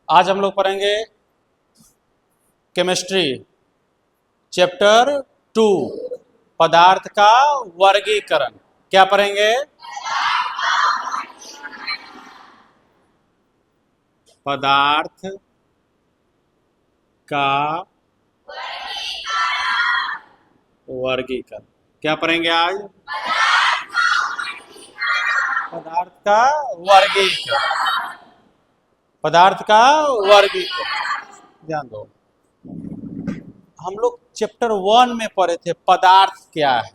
आज हम लोग पढ़ेंगे केमिस्ट्री चैप्टर 2 पदार्थ का वर्गीकरण। क्या पढ़ेंगे? पदार्थ का वर्गीकरण। क्या पढ़ेंगे आज? पदार्थ का वर्गीकरण। पदार्थ का वर्गीकरण। ध्यान दो, हम लोग चैप्टर 1 में पढ़े थे पदार्थ क्या है।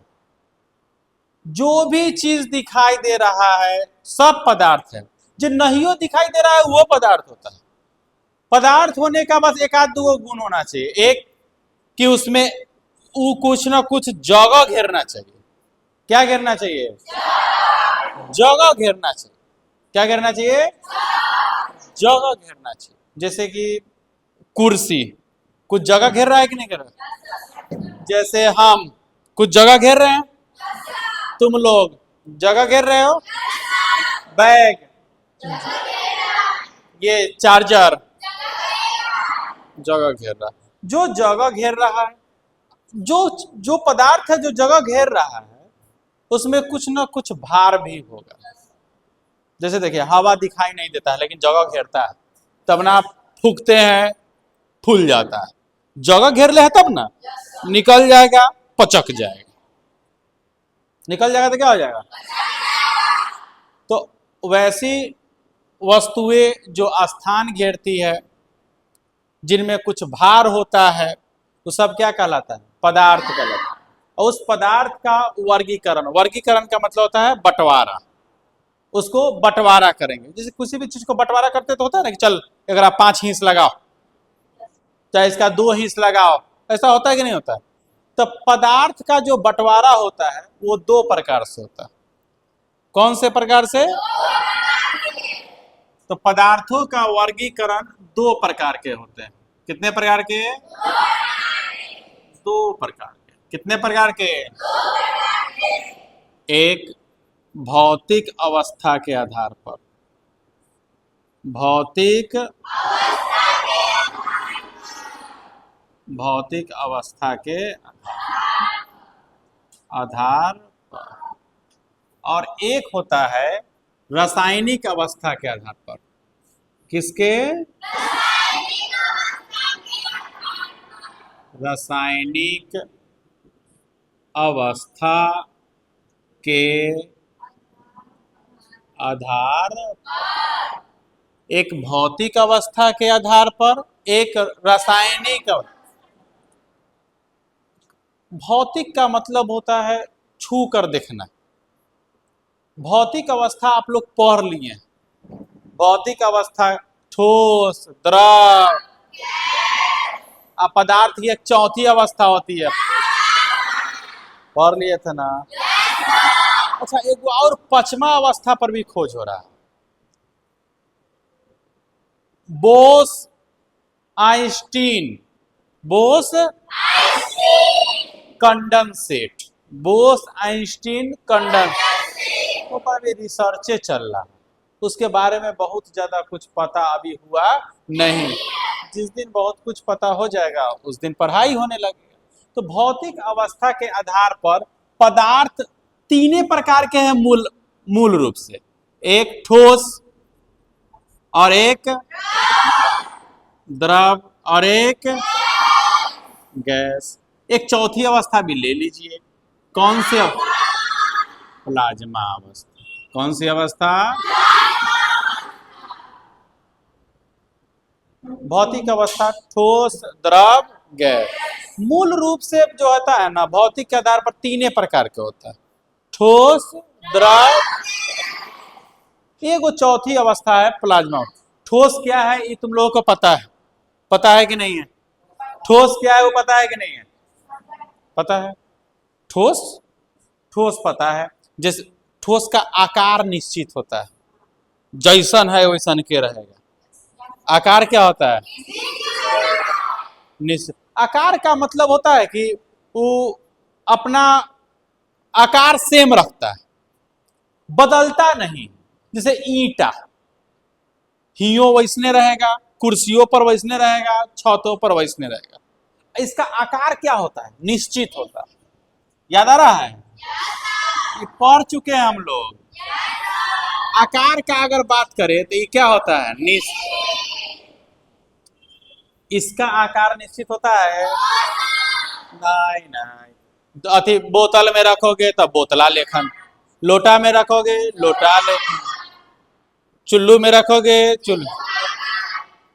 जो भी चीज दिखाई दे रहा है सब पदार्थ है, जो नहीं दिखाई दे रहा है वो पदार्थ होता है। पदार्थ होने का बस एक आध दो गुण होना चाहिए। एक कि उसमें वो कुछ ना कुछ जगह घेरना चाहिए। क्या घेरना चाहिए? जगह घेरना चाहिए। क्या घेरना चाहिए? जगह घेरना चाहिए। जैसे कि कुर्सी कुछ जगह घेर रहा है कि नहीं घेर रहा? जैसे हम कुछ जगह घेर रहे हैं, तुम लोग जगह घेर रहे हो। बैग, ये चार्जर जगह घेर रहा है। जो जगह घेर रहा है, जो जो पदार्थ है जो जगह घेर रहा है उसमें कुछ ना कुछ भार भी होगा। जैसे देखिए, हवा दिखाई नहीं देता है लेकिन जगह घेरता है, तब ना आप फूकते हैं फूल जाता है। जगह घेर ले है तब ना निकल जाएगा, पचक जाएगा। निकल जाएगा तो क्या हो जाएगा? तो वैसी वस्तुएं जो स्थान घेरती है, जिनमें कुछ भार होता है, तो सब क्या कहलाता है? पदार्थ कहलाता है। और उस पदार्थ का वर्गीकरण, वर्गीकरण का मतलब होता है बंटवारा। उसको बंटवारा करेंगे। जैसे किसी भी चीज को बंटवारा करते तो होता है ना कि चल अगर आप 5 हिस्स लगाओ, चाहे इसका 2 हिस्स लगाओ, ऐसा होता है कि नहीं होता है? तो पदार्थ का जो बंटवारा होता है वो 2 प्रकार से होता है। कौन से प्रकार से? तो पदार्थों का वर्गीकरण 2 प्रकार के होते हैं। कितने प्रकार के? 2 प्रकार के। कितने प्रकार के? एक भौतिक अवस्था के आधार पर, भौतिक अवस्था के आधार पर, और एक होता है रासायनिक अवस्था के आधार पर। किसके? रासायनिक अवस्था के आधार, एक भौतिक अवस्था के आधार पर, एक रासायनिक। भौतिक का मतलब होता है छू कर देखना। भौतिक अवस्था आप लोग पढ़ लिए। भौतिक अवस्था ठोस, द्रव, पदार्थ की एक चौथी अवस्था होती है, पढ़ लिए थे ना? अच्छा, एक और 5वां अवस्था पर भी खोज हो रहा है। Bose Einstein, Bose condensate, Bose Einstein condensate पर भी रिसर्चे चल रहा है। उसके बारे में बहुत ज्यादा कुछ पता अभी हुआ नहीं। जिस दिन बहुत कुछ पता हो जाएगा उस दिन पढ़ाई होने लगेगा। तो भौतिक अवस्था के आधार पर पदार्थ 3 प्रकार के हैं मूल रूप से। एक ठोस, और एक द्रव, और एक गैस। एक चौथी अवस्था भी ले लीजिए। कौन सी? प्लाज्मा अवस्था। कौन सी अवस्था? भौतिक अवस्था ठोस, द्रव, गैस। मूल रूप से जो होता है ना, भौतिक के आधार पर 3 प्रकार के होता है, ठोस, द्रव, एक चौथी अवस्था है प्लाज्मा। ठोस क्या है ये तुम लोगों को पता है? पता है कि नहीं है? ठोस क्या है वो पता है कि नहीं है? पता है। ठोस, ठोस पता है। जैसे ठोस का आकार निश्चित होता है, जैसन है वैसन के रहेगा। आकार क्या होता है? निश्चित। आकार का मतलब होता है कि वो अपना आकार सेम रखता है, बदलता नहीं। जैसे ईंटा, हियो वैसने रहेगा, कुर्सियों पर वैसने रहेगा, छतों पर वैसने रहेगा। इसका आकार क्या होता है? निश्चित होता है। याद आ रहा है? ये पढ़ चुके हैं हम लोग। आकार का अगर बात करें तो ये क्या होता है? इसका आकार निश्चित होता है? नहीं नहीं। तो अति बोतल में रखोगे तो बोतला लेखन, लोटा में रखोगे लोटा लेखन, चुल्लू में रखोगे चुल्लू।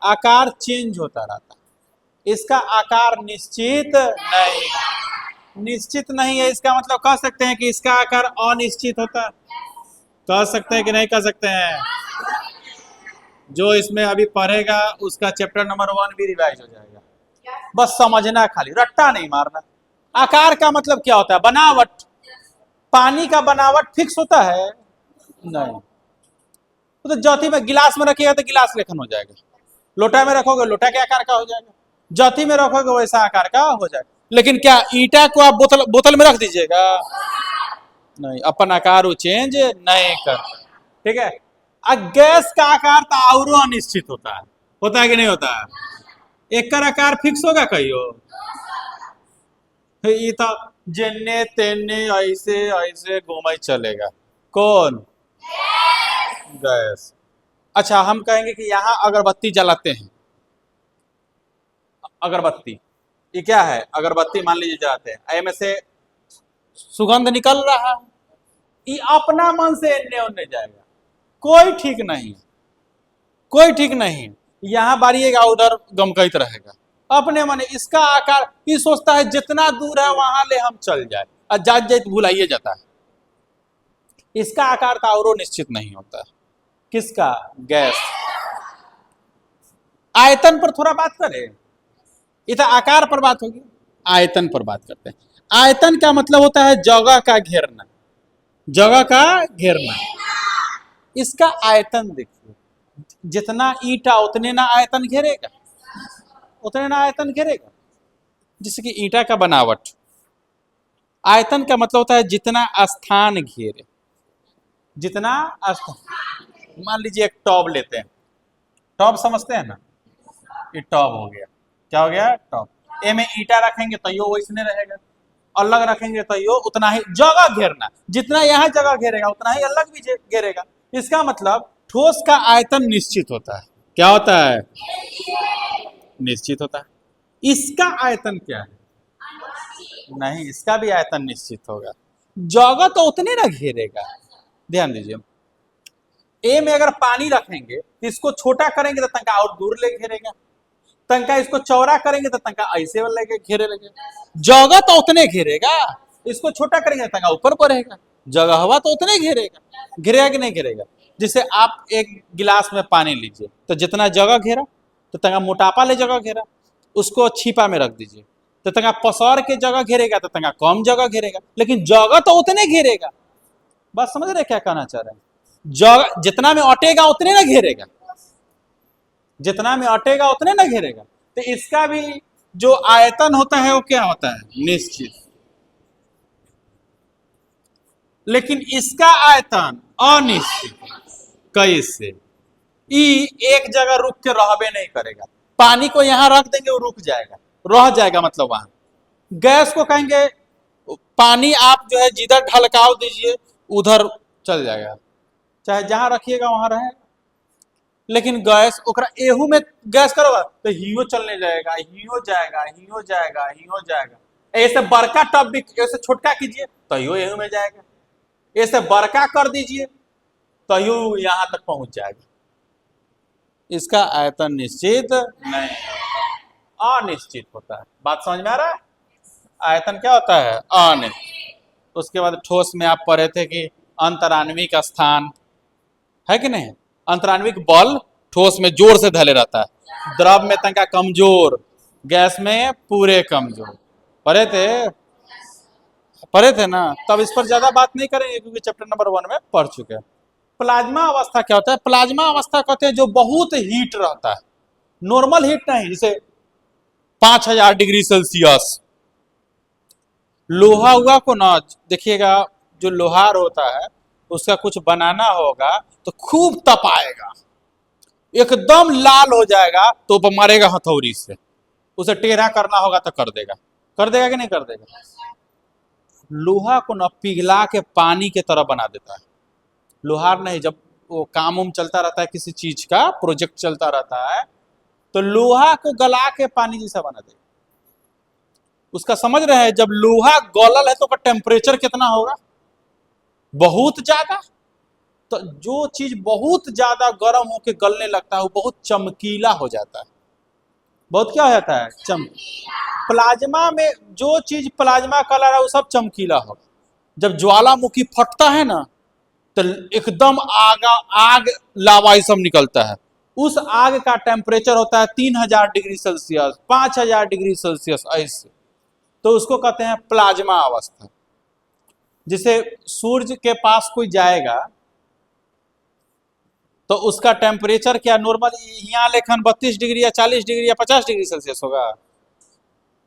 आकार चेंज होता रहता है। इसका आकार निश्चित नहीं, निश्चित नहीं है। इसका मतलब कह सकते हैं कि इसका आकार अनिश्चित होता है। कह सकते हैं कि नहीं कह सकते हैं? जो इसमें अभी पढ़ेगा उसका चैप्टर नंबर 1 भी रिवाइज हो जाएगा। बस समझना, खाली रट्टा नहीं मारना। आकार का मतलब क्या होता है? बनावट। पानी का बनावट फिक्स होता है? नहीं। तो जौथी में गिलास में रखिएगा तो गिलास लेखन हो जाएगा, लोटा में रखोगे लोटा के आकार का हो जाएगा, जौथी में रखोगे वैसा आकार का हो जाएगा। लेकिन क्या ईटा को आप बोतल में रख दीजिएगा? नहीं, अपन आकार वो चेंज नहीं कर। ठीक है। गैस का आकार तो और अनिश्चित होता है कि नहीं होता है? एक का आकार फिक्स होगा कहियो? ये तो जेने तेने ऐसे ऐसे घूम चलेगा। कौन? गैस। अच्छा, हम कहेंगे कि यहाँ अगरबत्ती जलाते हैं। अगरबत्ती ये क्या है? अगरबत्ती मान लीजिए जलाते हैं, में से सुगंध निकल रहा है, ये अपना मन से एने ओने जाएगा, कोई ठीक नहीं, कोई ठीक नहीं। यहाँ बारिएगा उधर गमकैत रहेगा अपने मन। इसका आकार ये सोचता है जितना दूर है वहां ले हम चल जाए, और जात जात भुलाइए जाता है। इसका आकार का और निश्चित नहीं होता है। किसका? गैस। आयतन पर थोड़ा बात करें। इधर आकार पर बात होगी, आयतन पर बात करते हैं। आयतन का मतलब होता है जगह का घेरना, जगह का घेरना। इसका आयतन देखिए, जितना ईंटा उतने ना आयतन घेरेगा, उतने ना आयतन घेरेगा। जैसे कि ईंटा का बनावट। आयतन का मतलब होता है जितना स्थान घेरे, जितना स्थान। मान लीजिए एक टॉब लेते हैं, टॉब समझते हैं ना? ये टॉब हो गया। क्या हो गया? टॉब। ए में ईंटा रखेंगे तो यो वैसने रहेगा, अलग रखेंगे तो यो उतना ही। जगह घेरना, जितना यहाँ जगह घेरेगा उतना ही अलग भी घेरेगा। इसका मतलब ठोस का आयतन निश्चित होता है। क्या होता है? निश्चित होता है। इसका आयतन क्या है? नहीं, इसका भी आयतन निश्चित होगा। जगह तो उतने ना घेरेगा। ध्यान दीजिए, ए में अगर पानी रखेंगे तो इसको छोटा करेंगे तो तंका और दूर ले घेरेगा, तंका इसको चौड़ा करेंगे तो तंका ऐसे लेके घेरे लगे। जगह तो उतने घेरेगा, इसको छोटा करेंगे तो तंका ऊपर बढ़ेगा। जगह हवा तो उतने घेरेगा, घेरेगा कि नहीं घेरेगा? जैसे आप एक गिलास में पानी लीजिए तो जितना जगह घेरा तो तंका मोटापा ले जगह घेरा, उसको छिपा में रख दीजिए तो तंका पसौर के जगह घेरेगा तो तंका कम जगह घेरेगा, लेकिन जगह तो उतने घेरेगा। बात समझ रहे क्या कहना चाह रहे हैं? जगह जितना में अटेगा उतने ना घेरेगा, जितना में अटेगा उतने ना घेरेगा। तो इसका भी जो आयतन होता है वो क्या होता है? निश्चित। लेकिन इसका आयतन अनिश्चित। कैसे? एक जगह रुक के रहबे नहीं करेगा। पानी को यहां रख देंगे वो रुक जाएगा, रह जाएगा, मतलब वहां। गैस को कहेंगे पानी आप जो है जिधर ढलकाव दीजिए उधर चल जाएगा, चाहे जहां रखिएगा वहां रहेगा। लेकिन गैस ओकरा एहू में गैस करोगा तो हियो चलने जाएगा, हियो जाएगा, हियो जाएगा, हियो जाएगा। ऐसे बड़का टब भी ऐसे छोटका कीजिए तो यो एहू में जाएगा, ऐसे बड़का कर दीजिए तो यू यहां तक पहुंच जाएगा। इसका आयतन निश्चित नहीं, अनिश्चित होता है। बात समझ में आ रहा है? आयतन क्या होता है? अनिश्चित। उसके बाद ठोस में आप पढ़े थे कि अंतराण्विक स्थान है कि नहीं? अंतराण्विक बल ठोस में जोर से धले रहता है, द्रव में तंका कमजोर, गैस में पूरे कमजोर। पढ़े थे ना? तब इस पर ज्यादा बात नहीं करेंगे क्योंकि चैप्टर नंबर 1 में पढ़ चुके हैं। प्लाज्मा अवस्था क्या होता है? प्लाज्मा अवस्था कहते हैं जो बहुत हीट रहता है, नॉर्मल हीट नहीं, जैसे 5000 डिग्री सेल्सियस। लोहा हुआ को ना देखिएगा, जो लोहार होता है उसका कुछ बनाना होगा तो खूब तपाएगा, एकदम लाल हो जाएगा तो वो मारेगा हथौड़ी से, उसे टेढ़ा करना होगा तो कर देगा। कर देगा कि नहीं कर देगा? लोहा को न पिघला के पानी के तरह बना देता है। लोहार नहीं, जब वो काम उम चलता रहता है, किसी चीज का प्रोजेक्ट चलता रहता है, तो लोहा को गला के पानी जैसा बना देगा। उसका समझ रहे हैं, जब लोहा गलल है तो उसका टेम्परेचर कितना होगा? बहुत ज्यादा। तो जो चीज बहुत ज्यादा गर्म होकर गलने लगता है वो बहुत चमकीला हो जाता है। बहुत क्या हो जाता है? प्लाज्मा में जो चीज प्लाज्मा कलर है वो सब चमकीला होगा। जब ज्वालामुखी फटता है ना तो एकदम आग लावा सब निकलता है। उस आग का टेम्परेचर होता है 3000 डिग्री सेल्सियस, 5000 डिग्री सेल्सियस, ऐसे। तो उसको कहते हैं प्लाज्मा अवस्था। जिसे सूर्य के पास कोई जाएगा तो उसका टेम्परेचर क्या नॉर्मल यहाँ लेखन 32 डिग्री या 40 डिग्री या 50 डिग्री सेल्सियस होगा?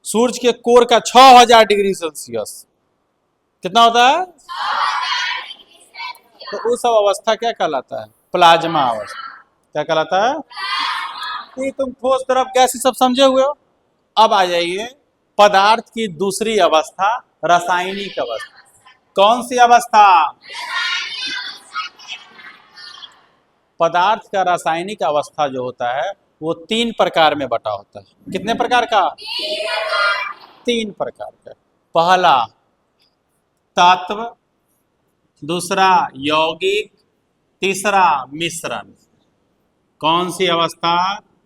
सूर्य के कोर का 6000 डिग्री सेल्सियस कितना होता है? तो उस अवस्था क्या कहलाता है? प्लाज्मा अवस्था। क्या कहलाता है? ये तुम ठोस तरफ गैस सब समझे हुए हो। अब आ जाइए पदार्थ की दूसरी अवस्था, रासायनिक अवस्था। कौन सी अवस्था? पदार्थ का रासायनिक अवस्था जो होता है वो 3 प्रकार में बटा होता है। कितने प्रकार का? 3 प्रकार का। पहला तत्व, दूसरा यौगिक, तीसरा मिश्रण। कौन सी अवस्था?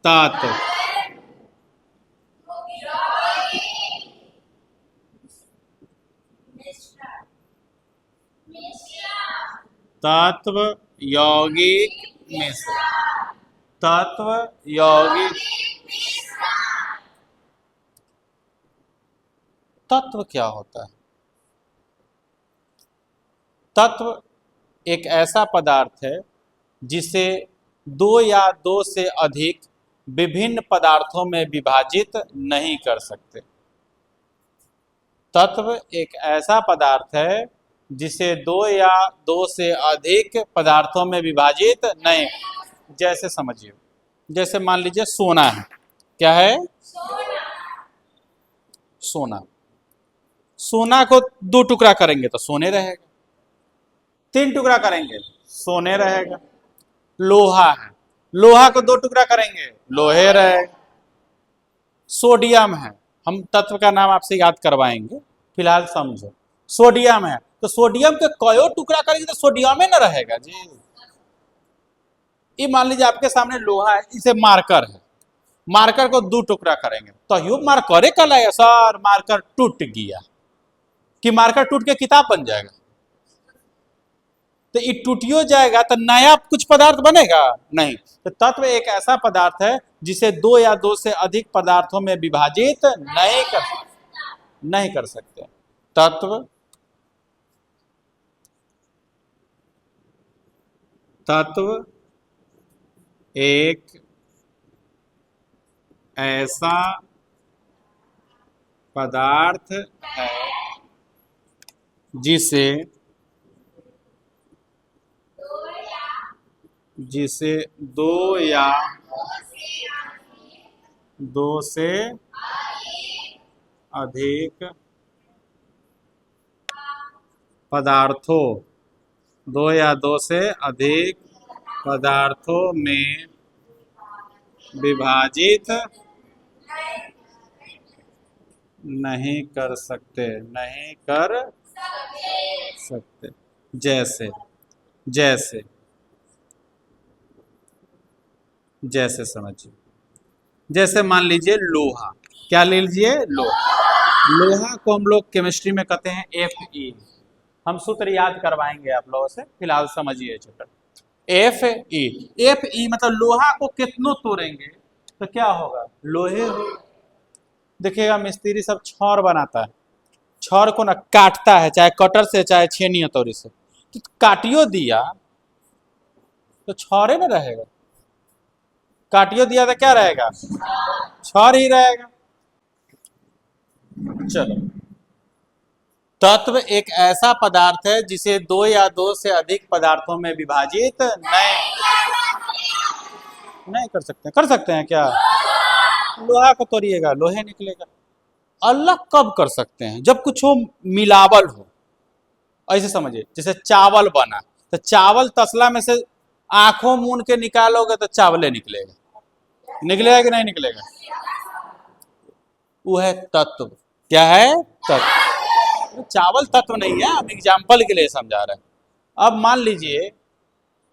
तत्व, तत्व, यौगिक, मिश्रण। तत्व, यौगिक। तत्व क्या होता है? तत्व एक ऐसा पदार्थ है जिसे 2 या 2 से अधिक विभिन्न पदार्थों में विभाजित नहीं कर सकते। तत्व एक ऐसा पदार्थ है जिसे 2 या 2 से अधिक पदार्थों में विभाजित नहीं। जैसे समझिए, जैसे मान लीजिए सोना है। क्या है? सोना। सोना को 2 टुकड़ा करेंगे तो सोने रहेगा, 3 टुकड़ा करेंगे सोने रहेगा। लोहा है, लोहा को 2 टुकड़ा करेंगे लोहे रहेगा। सोडियम है, हम तत्व का नाम आपसे याद करवाएंगे, फिलहाल समझो। सोडियम है तो सोडियम के कयो टुकड़ा करेंगे तो सोडियम ही ना रहेगा जी। ये मान लीजिए आपके सामने लोहा है, इसे मार्कर है, मार्कर को 2 टुकड़ा करेंगे तो यो मार्कर कल है सर, मार्कर टूट गया कि मार्कर टूट के किताब बन जाएगा? तो ये टूटियो जाएगा तो नया कुछ पदार्थ बनेगा नहीं। तो तत्व एक ऐसा पदार्थ है जिसे 2 या 2 से अधिक पदार्थों में विभाजित नहीं कर सकते। तत्व, तत्व एक ऐसा पदार्थ है जिसे 2 या 2 से अधिक पदार्थों, 2 या 2 से अधिक पदार्थों में विभाजित नहीं कर सकते, नहीं कर सकते। जैसे जैसे जैसे समझिए, जैसे मान लीजिए लोहा। क्या ले लीजिए? लोहा। लोहा को हम लोग केमिस्ट्री में कहते हैं Fe। हम सूत्र याद करवाएंगे आप लोगों से, फिलहाल समझिए चैप्टर। Fe मतलब लोहा को कितनों तोड़ेंगे तो क्या होगा? लोहे हो। देखिएगा मिस्त्री सब छड़ बनाता है, छड़ को ना काटता है, चाहे कटर से चाहे छेनी हथौड़ी से। तो काटियो दिया तो छड़े ना रहेगा, काटियो दिया तो क्या रहेगा? छड़ ही रहेगा। चलो, तत्व एक ऐसा पदार्थ है जिसे 2 या 2 से अधिक पदार्थों में विभाजित नहीं। नहीं कर सकते हैं क्या? लोहा को तोड़िएगा लोहे निकलेगा। अलग कब कर सकते हैं? जब कुछ हो, मिलावल हो। ऐसे समझिए, जैसे चावल बना तो चावल तसला में से आंखों मूंद के निकालोगे तो चावले निकलेगा, निकलेगा कि नहीं निकलेगा? वो है तत्व। क्या है? तत्व। चावल तत्व नहीं है, हम एग्जाम्पल के लिए समझा रहे हैं। अब मान लीजिए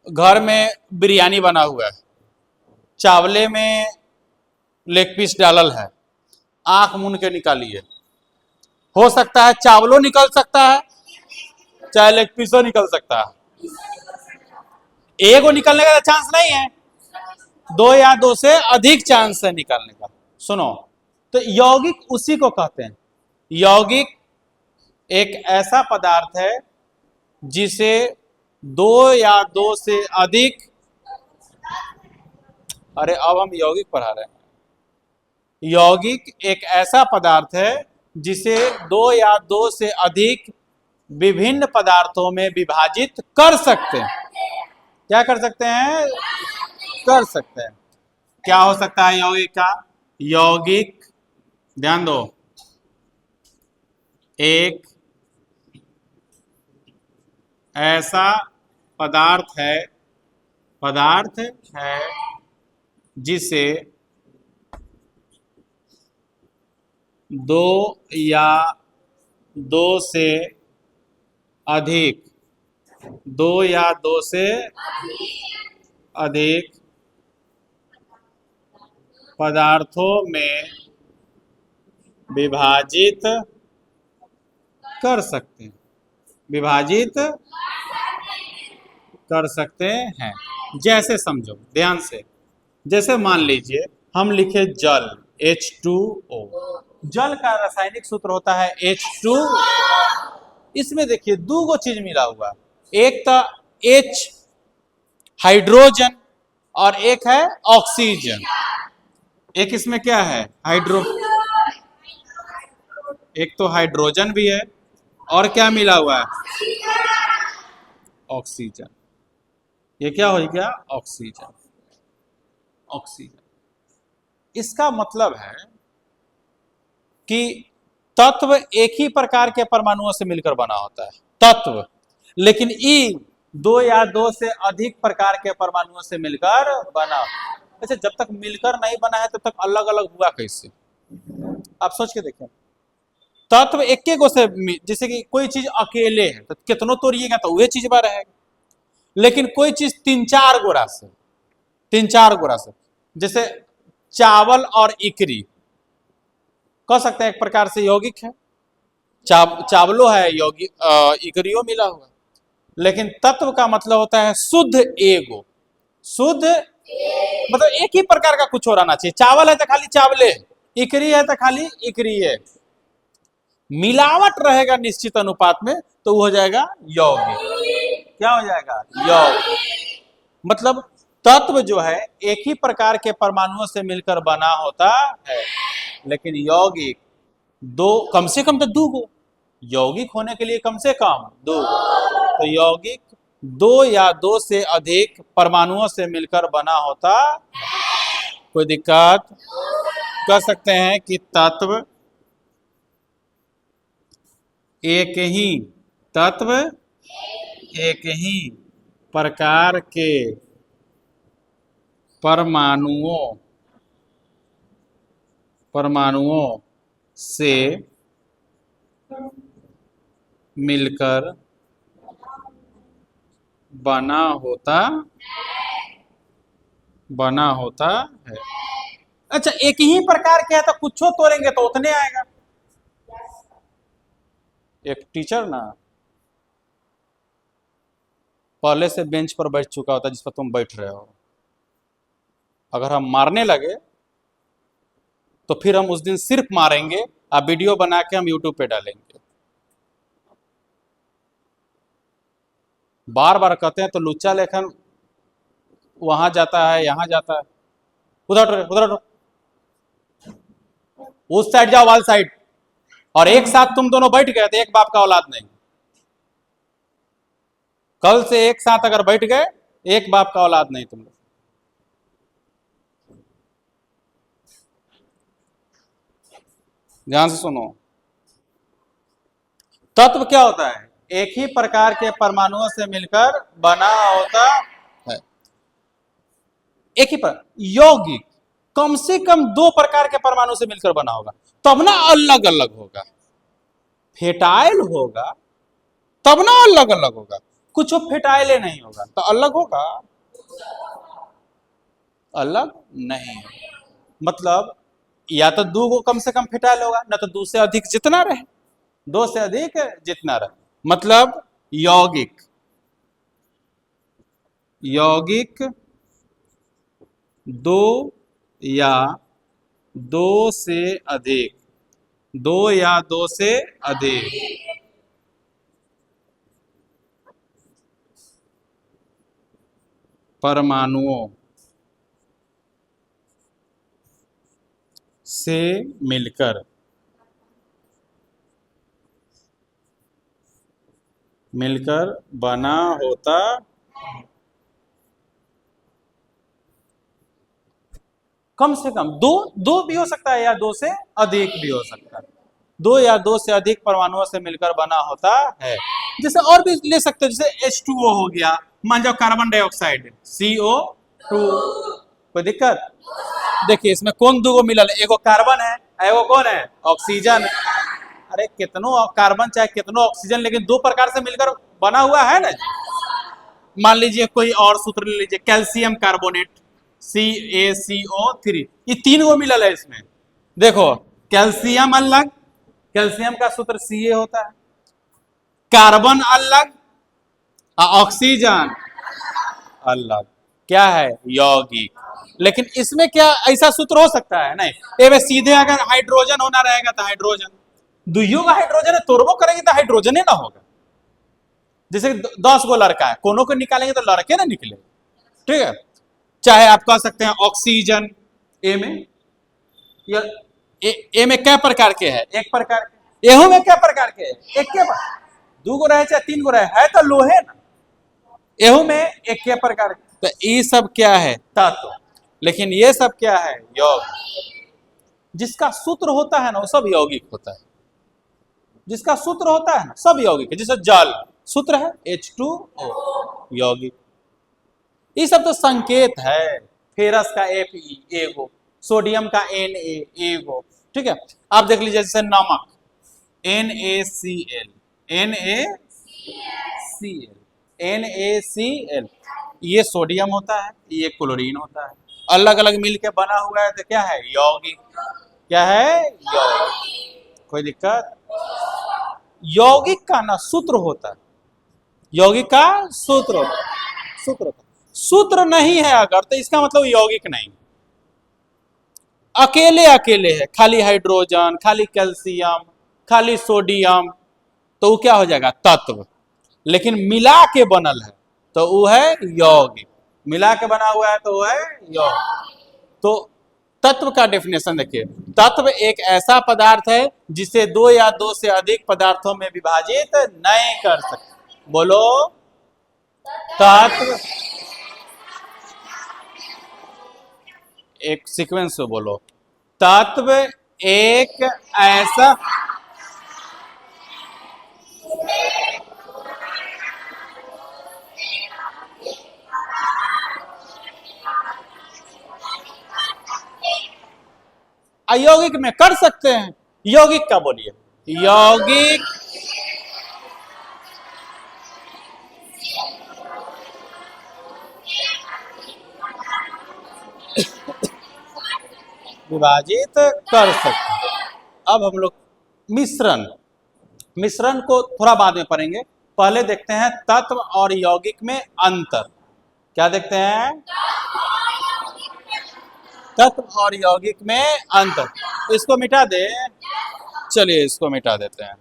घर में बिरयानी बना हुआ है, चावले में लेग पीस डालल है, आंख मूंद के निकालिए, हो सकता है चावलों निकल सकता है, चाहे लेग पीसो निकल सकता है। एगो निकलने का चांस नहीं है, दो या दो से अधिक चांस है निकालने का। सुनो, तो यौगिक उसी को कहते हैं। यौगिक एक ऐसा पदार्थ है जिसे दो या दो से अधिक, अरे अब हम यौगिक पढ़ा रहे हैं। यौगिक एक ऐसा पदार्थ है जिसे दो या दो से अधिक विभिन्न पदार्थों में विभाजित कर सकते हैं। क्या कर सकते हैं? कर सकते हैं। क्या हो सकता है यौगिक का? यौगिक, ध्यान दो, एक ऐसा पदार्थ है जिसे दो या दो से अधिक, दो या दो से अधिक पदार्थों में विभाजित कर सकते हैं। विभाजित कर सकते हैं। जैसे समझो ध्यान से, जैसे मान लीजिए हम लिखे जल, H2O। जल का रासायनिक सूत्र होता है H2। इसमें देखिए दो गो चीज मिला हुआ, एक तो H हाइड्रोजन और एक है ऑक्सीजन। एक इसमें क्या है? एक तो हाइड्रोजन भी है और क्या मिला हुआ है? ऑक्सीजन। ये क्या हो गया? ऑक्सीजन। ऑक्सीजन। इसका मतलब है कि तत्व एक ही प्रकार के परमाणुओं से मिलकर बना होता है तत्व, लेकिन ई दो या दो से अधिक प्रकार के परमाणुओं से मिलकर बना। अच्छा, जब तक मिलकर नहीं बना है तब तक अलग अलग हुआ कैसे? आप सोच के देखिए, तत्व एक गो से, जैसे कि कोई चीज अकेले है तो कितनों तोड़िएगा तो वही चीज बा रहेगा, लेकिन कोई चीज तीन चार गोरा से, जैसे चावल और इकरी, कह सकते हैं एक प्रकार से यौगिक है। चावलो है यौगिक, इकरियो मिला हुआ। लेकिन तत्व का मतलब होता है शुद्ध एगो, शुद्ध मतलब एक ही प्रकार का कुछ हो रहना चाहिए। चावल है तो खाली चावले, इकरी है तो खाली इकरी है। मिलावट रहेगा निश्चित अनुपात में तो वो हो जाएगा यौगिक। क्या हो जाएगा? यौगिक। मतलब तत्व जो है एक ही प्रकार के परमाणुओं से मिलकर बना होता है, लेकिन यौगिक दो, कम से कम तो दो गो यौगिक होने के लिए, कम से कम दो। तो यौगिक दो या दो से अधिक परमाणुओं से मिलकर बना होता। कोई दिक्कत? कह सकते हैं कि तत्व एक ही प्रकार के परमाणुओं से मिलकर बना होता है। अच्छा, एक ही प्रकार के है तो कुछो तोड़ेंगे तो उतने आएगा। एक टीचर ना पहले से बेंच पर बैठ चुका होता जिस पर तुम बैठ रहे हो, अगर हम मारने लगे तो फिर हम उस दिन सिर्फ मारेंगे, आप वीडियो बना के हम यूट्यूब पे डालेंगे। बार बार कहते हैं तो लुच्चा लेखन वहां जाता है, यहां जाता है। उधर उस साइड जाओ, वाल साइड। और एक साथ तुम दोनों बैठ गए तो एक बाप का औलाद नहीं। कल से एक साथ अगर बैठ गए, एक बाप का औलाद नहीं तुम लोग। ध्यान से सुनो। तत्व क्या होता है? एक ही प्रकार के परमाणुओं से मिलकर बना होता है। एक ही पर यौगिक कम से कम दो प्रकार के परमाणु से मिलकर बना होगा, तब ना अलग अलग होगा। फेटाइल होगा तब ना अलग अलग होगा। कुछ फेटाइल नहीं होगा तो अलग होगा? अलग नहीं। मतलब या तो दो को कम से कम फेटाइल होगा, ना तो दो से अधिक जितना रहे, दो से अधिक जितना रहे। मतलब यौगिक, यौगिक दो या दो से अधिक, दो या दो से अधिक परमाणुओं से मिलकर बना होता। कम से कम दो, दो भी हो सकता है या दो से अधिक भी हो सकता है। दो या दो से अधिक परमाणुओं से मिलकर बना होता है। जैसे और भी ले सकते हैं, जैसे H2O हो गया, मान जाओ कार्बन डाइऑक्साइड CO2, कोई दिक्कत? देखिए इसमें कौन दो मिलल, एगो कार्बन है, एगो कौन है? ऑक्सीजन। अरे कितनों कार्बन चाहे कितनों ऑक्सीजन, लेकिन दो प्रकार से मिलकर बना हुआ है ना। मान लीजिए कोई और सूत्र ले लीजिए, कैल्शियम कार्बोनेट CaCO3, ये तीन गो मिलल है इसमें। देखो कैल्शियम अलग, कैल्शियम का सूत्र Ca होता है, कार्बन अलग, ऑक्सीजन अलग, क्या है? यौगिक। लेकिन इसमें क्या ऐसा सूत्र हो सकता है? नहीं। ये में सीधे अगर हाइड्रोजन होना रहेगा तो हाइड्रोजन, दुइयों का हाइड्रोजन है, तोड़बो करेंगे तो हाइड्रोजन ही ना होगा। जैसे 10 गो लड़का है, कोनो को निकालेंगे तो लड़के ना निकले, ठीक है। चाहे आप कह सकते हैं ऑक्सीजन, ए में या ए में क्या प्रकार के है? एक प्रकार के। एहू में क्या प्रकार के है? एक के बार दो गो रहे चाहे तीन गो रहे, है तो लोहे ना। एहू में एक के प्रकार के। तो ये सब क्या है? तत्व। लेकिन ये सब क्या है? यौग। जिसका सूत्र होता है ना वो सब यौगिक होता है। जिसका सूत्र होता है ना सब यौगिक है। जैसे जल सूत्र है H2O, यौगिक। ये सब तो संकेत है। फेरस का Fe एगो, सोडियम का Na एगो, ठीक है। आप देख लीजिए जैसे नमक NaCl, NaCl, ये सोडियम होता है, ये क्लोरीन होता है। अलग अलग मिल के बना हुआ है तो क्या है? यौगिक। क्या है? यौगिक। कोई दिक्कत? यौगिक का ना सूत्र होता है, यौगिक का सूत्र होता है, सूत्र होता है। सूत्र नहीं है अगर तो इसका मतलब यौगिक नहीं। अकेले अकेले है, खाली हाइड्रोजन, खाली कैल्शियम, खाली सोडियम, तो वो क्या हो जाएगा? तत्व। लेकिन मिला के बनल है तो वो है यौगिक। मिला के बना हुआ है तो वो है यौगिक। तो तत्व का डेफिनेशन देखिए, तत्व एक ऐसा पदार्थ है जिसे दो या दो से अधिक पदार्थों में विभाजित नहीं कर सकते। बोलो, तत्व। एक सीक्वेंस से बोलो, तत्व एक ऐसा अयौगिक में कर सकते हैं। यौगिक का बोलिए, यौगिक विभाजित कर सकते हैं। अब हम लोग मिश्रण, मिश्रण को थोड़ा बाद में पढ़ेंगे। पहले देखते हैं तत्व और यौगिक में अंतर। क्या देखते हैं? तत्व और यौगिक में अंतर। इसको मिटा दे, चलिए इसको मिटा देते हैं।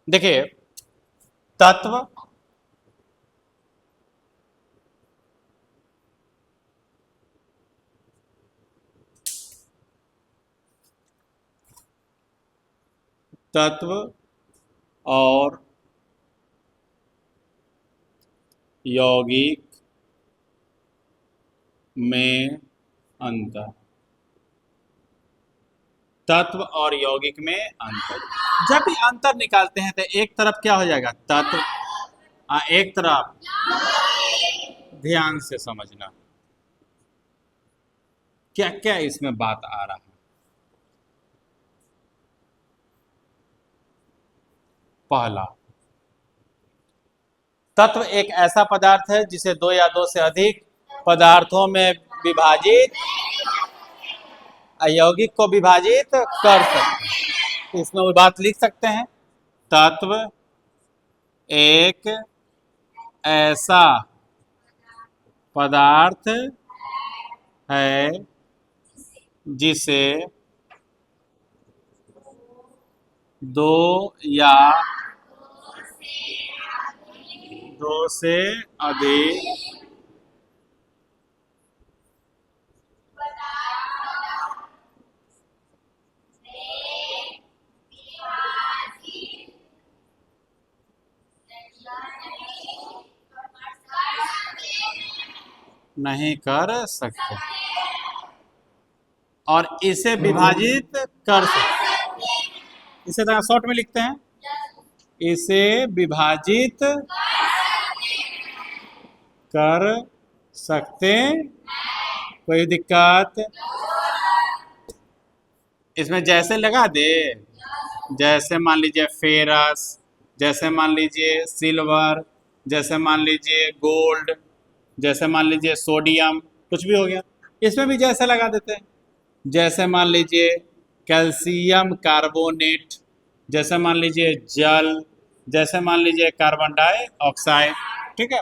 देखिए तत्व तत्व और यौगिक में अंतर। तत्व और यौगिक में अंतर। जब भी अंतर निकालते हैं तो एक तरफ क्या हो जाएगा, तत्व, एक तरफ, ध्यान से समझना क्या क्या इसमें बात आ रहा है। पहला, तत्व एक ऐसा पदार्थ है जिसे दो या दो से अधिक पदार्थों में विभाजित, यौगिक को विभाजित कर सकते हैं। इसमें वो बात लिख सकते हैं, तत्व एक ऐसा पदार्थ है जिसे दो या दो से अधिक नहीं कर सकते और इसे विभाजित कर सकते। इसे थोड़ा शॉर्ट में लिखते हैं, इसे विभाजित कर सकते। कोई दिक्कत इसमें जैसे लगा दे, जैसे मान लीजिए फेरस, जैसे मान लीजिए सिल्वर, जैसे मान लीजिए गोल्ड, जैसे मान लीजिए सोडियम, कुछ भी हो गया, इसमें भी जैसे लगा देते हैं। जैसे मान लीजिए कैल्शियम कार्बोनेट, जैसे मान लीजिए जल, जैसे मान लीजिए कार्बन डाइऑक्साइड। ठीक है।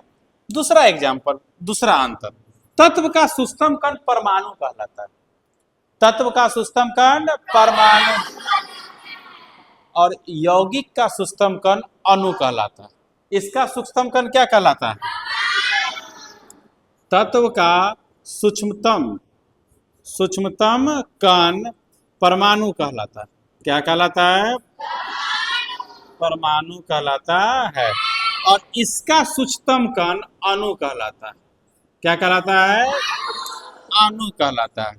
दूसरा एग्जाम्पल, दूसरा अंतर, तत्व का सूक्ष्म कण परमाणु कहलाता है। तत्व का सूक्ष्म कण परमाणु और यौगिक का सूक्ष्म कण अणु कहलाता है। इसका सूक्ष्म कण क्या कहलाता है? तत्व का सूक्ष्मतम कण परमाणु कहलाता है। क्या कहलाता है? परमाणु कहलाता है। और इसका सूक्ष्मतम कण अणु कहलाता है। क्या कहलाता है? अणु कहलाता है।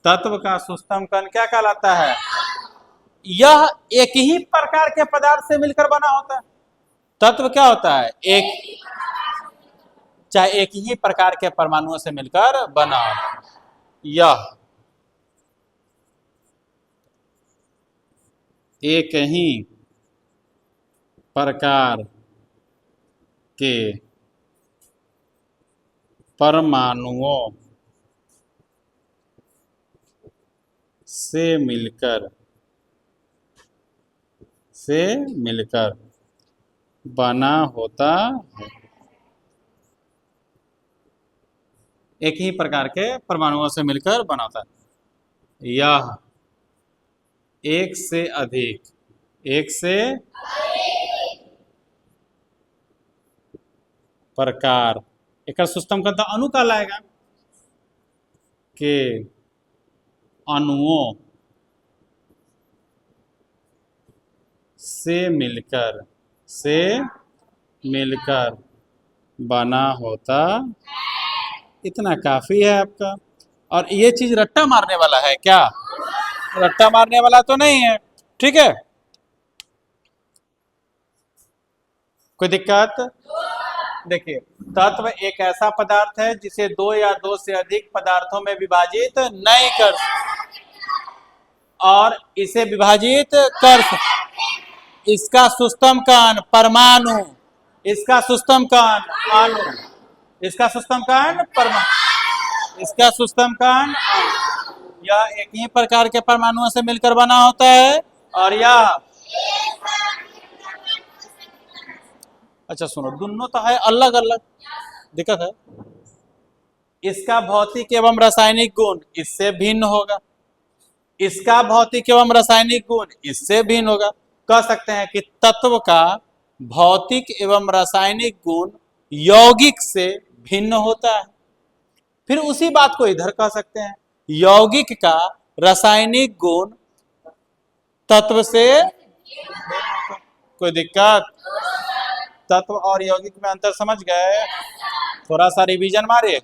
तत्व का सूक्ष्मतम कण क्या कहलाता है? यह एक ही प्रकार के पदार्थ से मिलकर बना होता है। तत्व क्या होता है? चाहे एक ही प्रकार के परमाणुओं से मिलकर बना हो। यह एक ही प्रकार के परमाणुओं से मिलकर बना होता है। एक ही प्रकार के परमाणुओं से मिलकर बना होता है। यह एक से प्रकार, एक सूक्ष्मतम कण तो अणु कहलाएगा, के अणुओं से मिलकर बना होता। इतना काफी है आपका। और ये चीज रट्टा मारने वाला है क्या? रट्टा मारने वाला तो नहीं है। ठीक है, कोई दिक्कत? देखिए, तत्व एक ऐसा पदार्थ है जिसे दो या दो से अधिक पदार्थों में विभाजित नहीं कर और इसे विभाजित कर सकते। इसका सूक्ष्मतम कण परमाणु, इसका सूक्ष्मतम कण अणु, इसका सूक्ष्मतम कण परमाणु, इसका सूक्ष्मतम कण अणु। यह एक ही प्रकार के परमाणुओं से मिलकर बना होता है। और यह, अच्छा सुनो, दोनों तो है अलग अलग, दिक्कत है। इसका भौतिक एवं रासायनिक गुण इससे भिन्न होगा, इसका भौतिक एवं रासायनिक गुण इससे भिन्न होगा। कह सकते हैं कि तत्व का भौतिक एवं रासायनिक गुण यौगिक से भिन्न होता है। फिर उसी बात को इधर कह सकते हैं, यौगिक का रासायनिक गुण तत्व से कोई दिक्कत? तत्व और यौगिक में अंतर समझ गए? थोड़ा सा रिवीजन मारे।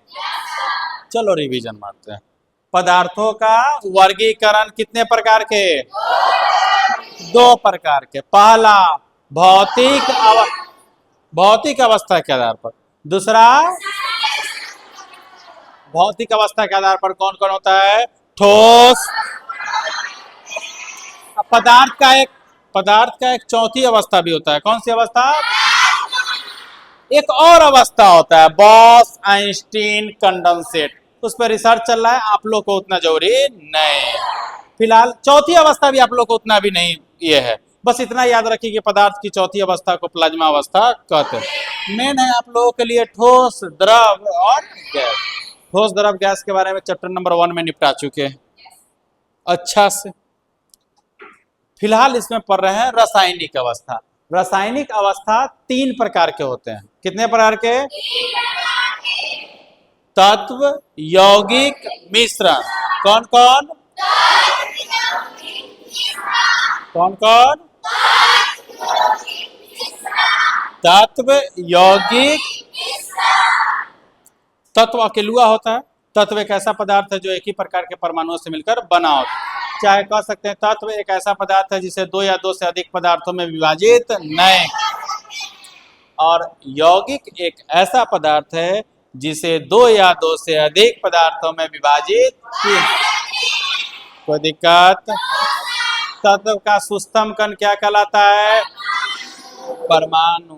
चलो रिवीजन मारते हैं। पदार्थों का वर्गीकरण कितने प्रकार के? दो प्रकार के। पहला भौतिक अवस्था के आधार पर, दूसरा भौतिक अवस्था के आधार पर कौन कौन होता है? ठोस। पदार्थ का एक चौथी अवस्था भी होता है। कौन सी अवस्था? एक और अवस्था होता है, बॉस आइंस्टीन कंडेंसेट। उस पर रिसर्च चल रहा है, आप लोग को उतना जरूरी नहीं। फिलहाल चौथी अवस्था भी आप लोग को उतना भी नहीं ये है। बस इतना याद रखिए कि पदार्थ की चौथी अवस्था को प्लाज्मा अवस्था कहते हैं। मेन है आप लोगों के लिए ठोस, द्रव और गैस। ठोस, द्रव, गैस के बारे में चैप्टर नंबर 1 में निपटा चुके हैं अच्छा से। फिलहाल इसमें पढ़ रहे हैं रासायनिक अवस्था। रासायनिक अवस्था 3 प्रकार के होते हैं। कितने प्रकार के? तत्व, यौगिक, मिश्रण। कौन कौन? कौन कौन? तत्व, यौगिक। तत्व अकेलुआ होता है। तत्व एक ऐसा पदार्थ है जो एक ही प्रकार के परमाणुओं से मिलकर बना होता है। चाहे कह सकते हैं तत्व एक ऐसा पदार्थ है जिसे 2 या 2 से अधिक पदार्थों में विभाजित नहीं। और यौगिक एक ऐसा पदार्थ है जिसे 2 या 2 से अधिक पदार्थों में विभाजित किया। कोई दिक्कत? तत्व का सूक्ष्म कण क्या कहलाता है? परमाणु।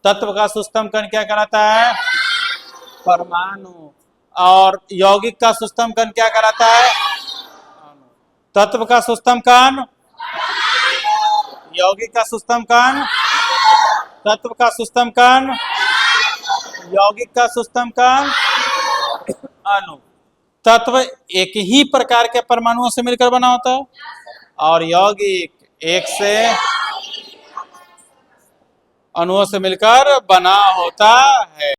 तत्व का सूक्ष्म कण क्या कहलाता है? परमाणु। और यौगिक का सूक्ष्म कण क्या कहलाता है? तत्व का सूक्ष्म कण, यौगिक का सूक्ष्म कण, तत्व का सूक्ष्म कण, यौगिक का सूक्ष्म कण, अणु। तत्व एक ही प्रकार के परमाणुओं से मिलकर बना होता है और यौगिक एक से अणुओं से मिलकर बना होता है।